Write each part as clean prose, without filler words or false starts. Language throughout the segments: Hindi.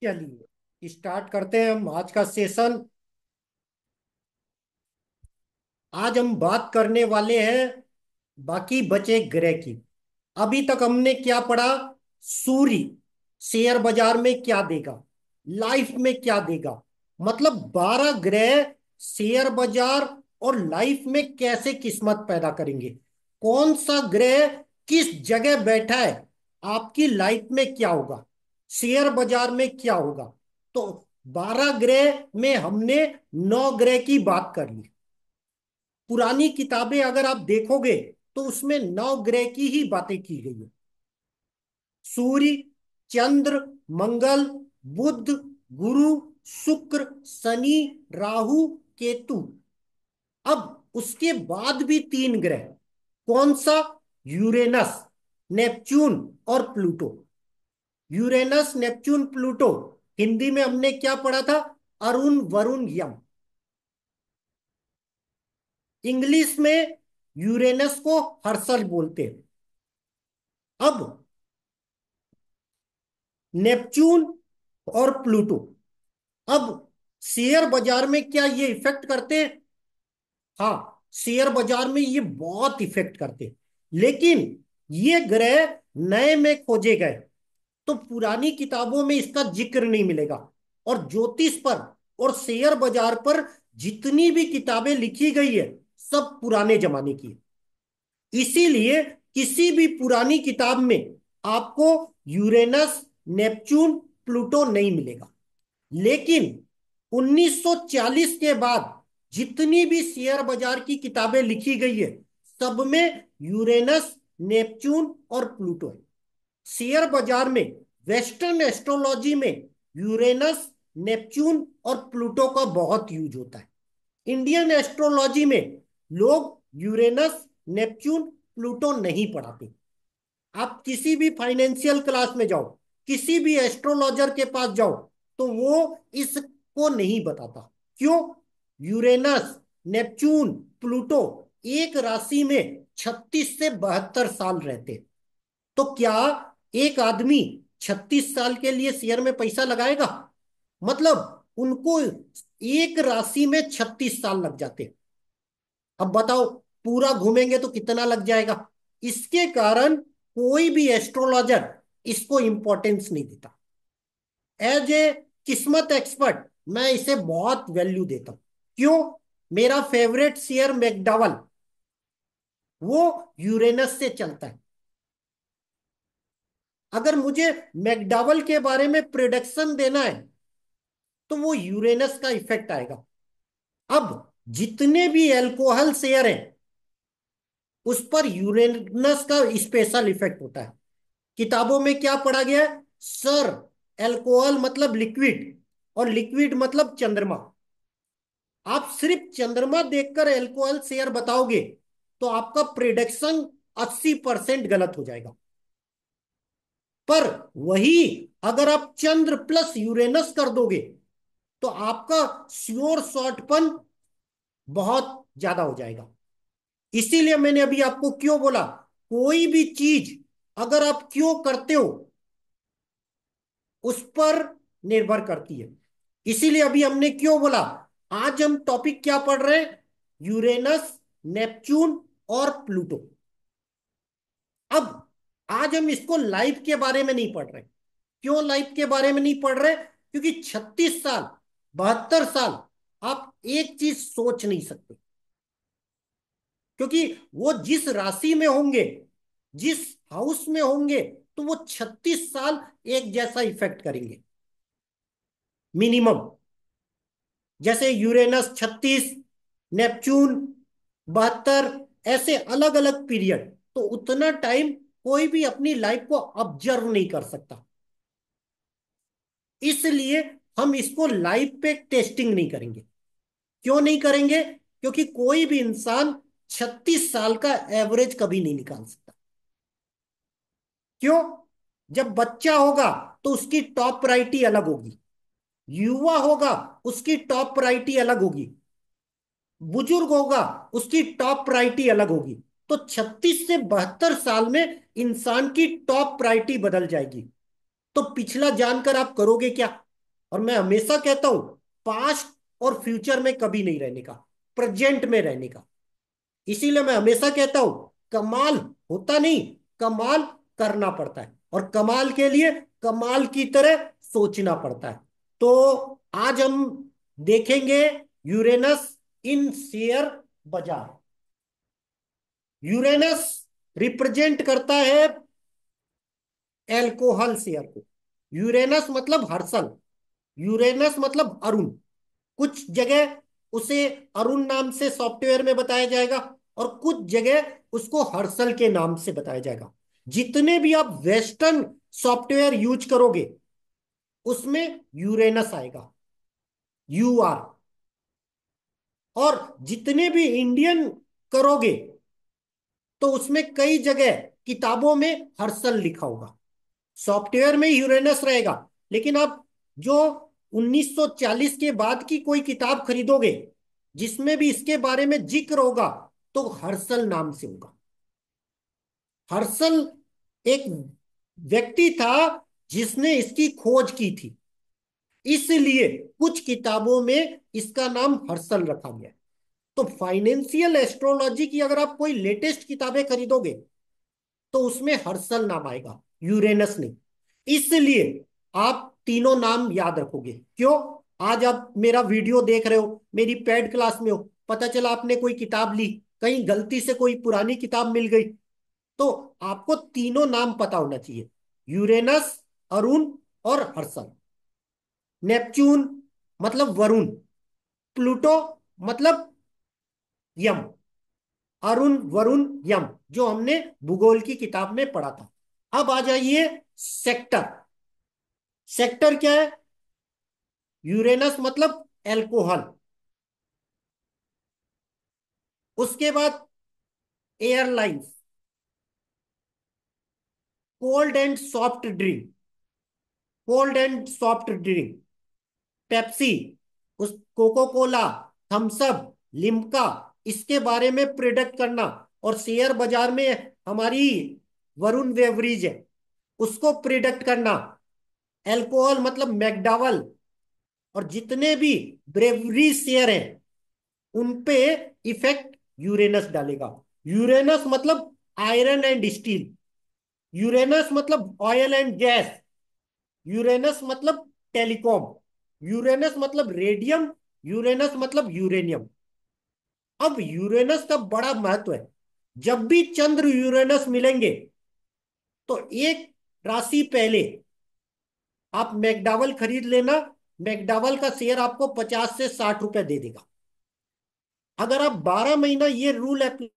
चलिए स्टार्ट करते हैं हम आज का सेशन। आज हम बात करने वाले हैं बाकी बचे ग्रह की। अभी तक हमने क्या पढ़ा? सूर्य शेयर बाजार में क्या देगा, लाइफ में क्या देगा। मतलब 12 ग्रह शेयर बाजार और लाइफ में कैसे किस्मत पैदा करेंगे। कौन सा ग्रह किस जगह बैठा है, आपकी लाइफ में क्या होगा, शेयर बाजार में क्या होगा। तो 12 ग्रह में हमने 9 ग्रह की बात कर ली। पुरानी किताबें अगर आप देखोगे तो उसमें 9 ग्रह की ही बातें की गई है। सूर्य, चंद्र, मंगल, बुध, गुरु, शुक्र, शनि, राहु, केतु। अब उसके बाद भी 3 ग्रह। कौन सा? यूरेनस, नेपच्यून और Pluto. Uranus, Neptune, Pluto. Hindi में हमने क्या पढ़ा था? अरुण, वरुण, यम। इंग्लिश में यूरेनस को हर्सल बोलते हैं। अब नेपच्यून और प्लूटो। अब शेयर बाजार में क्या ये इफेक्ट करते हैं? हाँ, शेयर बाजार में ये बहुत इफेक्ट करते हैं। लेकिन ये ग्रह नए में खोजे गए तो पुरानी किताबों में इसका जिक्र नहीं मिलेगा। और ज्योतिष पर और शेयर बाजार पर जितनी भी किताबें लिखी गई है सब पुराने जमाने की है। इसीलिए किसी भी पुरानी किताब में आपको यूरेनस, नेपच्यून, प्लूटो नहीं मिलेगा। लेकिन 1940 के बाद जितनी भी शेयर बाजार की किताबें लिखी गई है सब में यूरेनस, नेपच्यून और प्लूटो है। शेयर बाजार में, वेस्टर्न एस्ट्रोलॉजी में यूरेनस, नेपच्यून और प्लूटो का बहुत यूज होता है। इंडियन एस्ट्रोलॉजी में लोग यूरेनस, नेपच्यून, प्लूटो नहीं पढ़ाते। आप किसी भी फाइनेंशियल क्लास में जाओ, किसी भी एस्ट्रोलॉजर के पास जाओ तो वो इसको नहीं बताता। क्यों? यूरेनस, नेपच्यून, प्लूटो एक राशि में 36 से 72 साल रहते। तो क्या एक आदमी 36 साल के लिए शेयर में पैसा लगाएगा? मतलब उनको एक राशि में 36 साल लग जाते। अब बताओ, पूरा घूमेंगे तो कितना लग जाएगा। इसके कारण कोई भी एस्ट्रोलॉजर इसको इंपॉर्टेंस नहीं देता। एज ए किस्मत एक्सपर्ट मैं इसे बहुत वैल्यू देता हूं। क्यों? मेरा फेवरेट शेयर मैकडॉवल, वो यूरेनस से चलता है। अगर मुझे मैकडॉवल के बारे में प्रिडिक्शन देना है तो वो यूरेनस का इफेक्ट आएगा। अब जितने भी अल्कोहल शेयर हैं उस पर यूरेनस का स्पेशल इफेक्ट होता है। किताबों में क्या पढ़ा गया है? सर, अल्कोहल मतलब लिक्विड और लिक्विड मतलब चंद्रमा। आप सिर्फ चंद्रमा देखकर अल्कोहल शेयर बताओगे तो आपका प्रिडिक्शन 80% गलत हो जाएगा। पर वही अगर आप चंद्र प्लस यूरेनस कर दोगे तो आपका श्योर शॉटपन बहुत ज्यादा हो जाएगा। इसीलिए मैंने अभी आपको क्यों बोला, कोई भी चीज अगर आप क्यों करते हो उस पर निर्भर करती है। इसीलिए अभी हमने क्यों बोला, आज हम टॉपिक क्या पढ़ रहे हैं? यूरेनस, नेपच्यून और प्लूटो। अब आज हम इसको लाइफ के बारे में नहीं पढ़ रहे। क्यों लाइफ के बारे में नहीं पढ़ रहे? क्योंकि 36 साल, 72 साल आप एक चीज सोच नहीं सकते। क्योंकि वो जिस राशि में होंगे, जिस हाउस में होंगे, तो वो 36 साल एक जैसा इफेक्ट करेंगे मिनिमम। जैसे यूरेनस 36, नेपच्यून 72, ऐसे अलग अलग पीरियड। तो उतना टाइम कोई भी अपनी लाइफ को ऑब्जर्व नहीं कर सकता। इसलिए हम इसको लाइफ पे टेस्टिंग नहीं करेंगे। क्यों नहीं करेंगे? क्योंकि कोई भी इंसान 36 साल का एवरेज कभी नहीं निकाल सकता। क्यों? जब बच्चा होगा तो उसकी टॉप प्रायोरिटी अलग होगी, युवा होगा उसकी टॉप प्रायोरिटी अलग होगी, बुजुर्ग होगा उसकी टॉप प्रायोरिटी अलग होगी। तो 36 से 72 साल में इंसान की टॉप प्रायोरिटी बदल जाएगी। तो पिछला जानकर आप करोगे क्या? और मैं हमेशा कहता हूं पास्ट और फ्यूचर में कभी नहीं रहने का, प्रेजेंट में रहने का। इसीलिए मैं हमेशा कहता हूं कमाल होता नहीं, कमाल करना पड़ता है, और कमाल के लिए कमाल की तरह सोचना पड़ता है। तो आज हम देखेंगे यूरेनस इन शेयर बाजार। यूरेनस रिप्रेजेंट करता है एल्कोहल शेयर को। यूरेनस मतलब हर्षल, यूरेनस मतलब अरुण। कुछ जगह उसे अरुण नाम से सॉफ्टवेयर में बताया जाएगा, और कुछ जगह उसको हर्षल के नाम से बताया जाएगा। जितने भी आप वेस्टर्न सॉफ्टवेयर यूज करोगे उसमें यूरेनस आएगा, UR। और जितने भी इंडियन करोगे तो उसमें कई जगह किताबों में हर्षल लिखा होगा, सॉफ्टवेयर में यूरेनस रहेगा। लेकिन आप जो 1940 के बाद की कोई किताब खरीदोगे जिसमें भी इसके बारे में जिक्र होगा तो हर्षल नाम से होगा। हर्षल एक व्यक्ति था जिसने इसकी खोज की थी, इसलिए कुछ किताबों में इसका नाम हर्षल रखा गया है। तो फाइनेंशियल एस्ट्रोलॉजी की अगर आप कोई लेटेस्ट किताबें खरीदोगे तो उसमें हर्षल नाम आएगा, यूरेनस नहीं। इसलिए आप तीनों नाम याद रखोगे। क्यों? आज आप मेरा वीडियो देख रहे हो, मेरी पेड क्लास में हो, पता चला आपने कोई किताब ली, कहीं गलती से कोई पुरानी किताब मिल गई, तो आपको तीनों नाम पता होना चाहिए, यूरेनस, अरुण और हर्षल। नेपच्यून मतलब वरुण, प्लूटो मतलब यम। अरुण, वरुण, यम, जो हमने भूगोल की किताब में पढ़ा था। अब आ जाइए सेक्टर। सेक्टर क्या है? यूरेनस मतलब एल्कोहल। उसके बाद airlines, cold and soft drink, cold and soft drink, Pepsi, उस कोको कोला, थम्सअप, लिम्का, इसके बारे में प्रिडिक्ट करना। और शेयर बाजार में हमारी वरुण बेवरेज है, उसको प्रिडिक्ट करना। एल्कोहल मतलब मैकडॉवल, और जितने भी ब्रेवरी शेयर हैं उन पे इफेक्ट यूरेनस डालेगा। यूरेनस मतलब आयरन एंड स्टील, यूरेनस मतलब ऑयल एंड गैस, यूरेनस मतलब टेलीकॉम, यूरेनस मतलब रेडियम, यूरेनस मतलब यूरेनियम। अब यूरेनस का बड़ा महत्व है। जब भी चंद्र यूरेनस मिलेंगे तो एक राशि पहले आप मैकडॉवल खरीद लेना। मैकडॉवल का शेयर आपको 50 से 60 रुपए दे देगा। अगर आप 12 महीना ये रूल अप्लाई,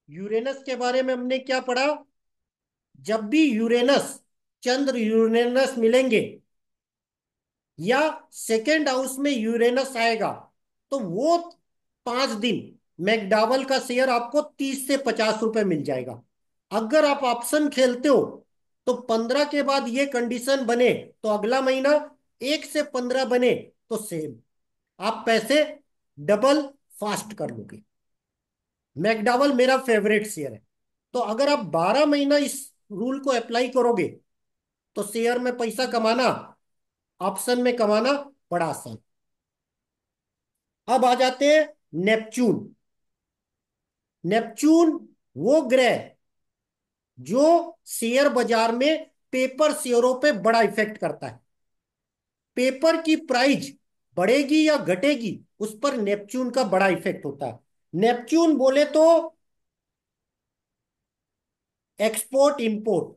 यूरेनस के बारे में हमने क्या पढ़ा? जब भी यूरेनस, चंद्र यूरेनस मिलेंगे या सेकेंड हाउस में यूरेनस आएगा तो वो 5 दिन मैकडॉवल का शेयर आपको 30 से 50 रुपए मिल जाएगा। अगर आप ऑप्शन खेलते हो तो 15 के बाद ये कंडीशन बने तो अगला महीना 1 से 15 बने तो सेम, आप पैसे डबल फास्ट कर लोगे। मैकडॉवल मेरा फेवरेट शेयर है। तो अगर आप 12 महीना इस रूल को अप्लाई करोगे तो शेयर में पैसा कमाना, ऑप्शन में कमाना बड़ा आसान। अब आ जाते हैं नेपच्यून। नेपच्यून वो ग्रह जो शेयर बाजार में पेपर शेयरों पे बड़ा इफेक्ट करता है। पेपर की प्राइस बढ़ेगी या घटेगी उस पर नेपच्यून का बड़ा इफेक्ट होता है। नेपच्यून बोले तो एक्सपोर्ट इंपोर्ट।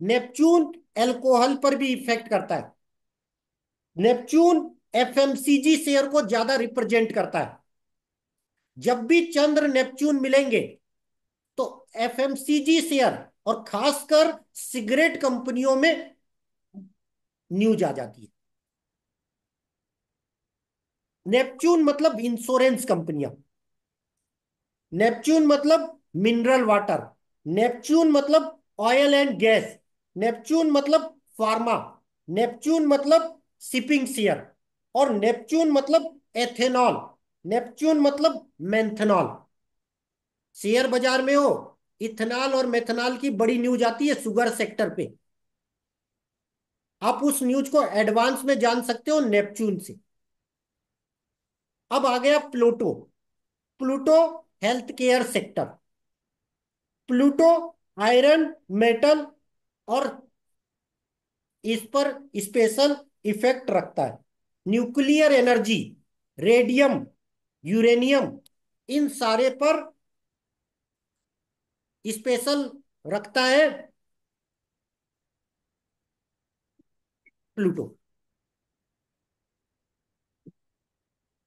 नेपच्यून एल्कोहल पर भी इफेक्ट करता है। नेपच्यून FMCG शेयर को ज्यादा रिप्रेजेंट करता है। जब भी चंद्र नेपच्यून मिलेंगे तो FMCG शेयर और खासकर सिगरेट कंपनियों में न्यूज आ जाती है। नेपच्यून मतलब इंश्योरेंस कंपनियां, नेपच्यून मतलब मिनरल वाटर, नेपच्यून मतलब ऑयल एंड गैस, नेपच्यून मतलब फार्मा, नेपच्यून मतलब शिपिंग शेयर। और नेपच्यून मतलब एथेनॉल, नेपच्यून मतलब मेंथनॉल। शेयर बाजार में हो, इथेनॉल और मेथनॉल की बड़ी न्यूज आती है शुगर सेक्टर पे। आप उस न्यूज को एडवांस में जान सकते हो नेपच्यून से। अब आ गया Pluto. Pluto health care sector. Pluto iron, metal और इस पर स्पेशल इफेक्ट रखता है। न्यूक्लियर एनर्जी, रेडियम, यूरेनियम, इन सारे पर स्पेशल रखता है प्लूटो।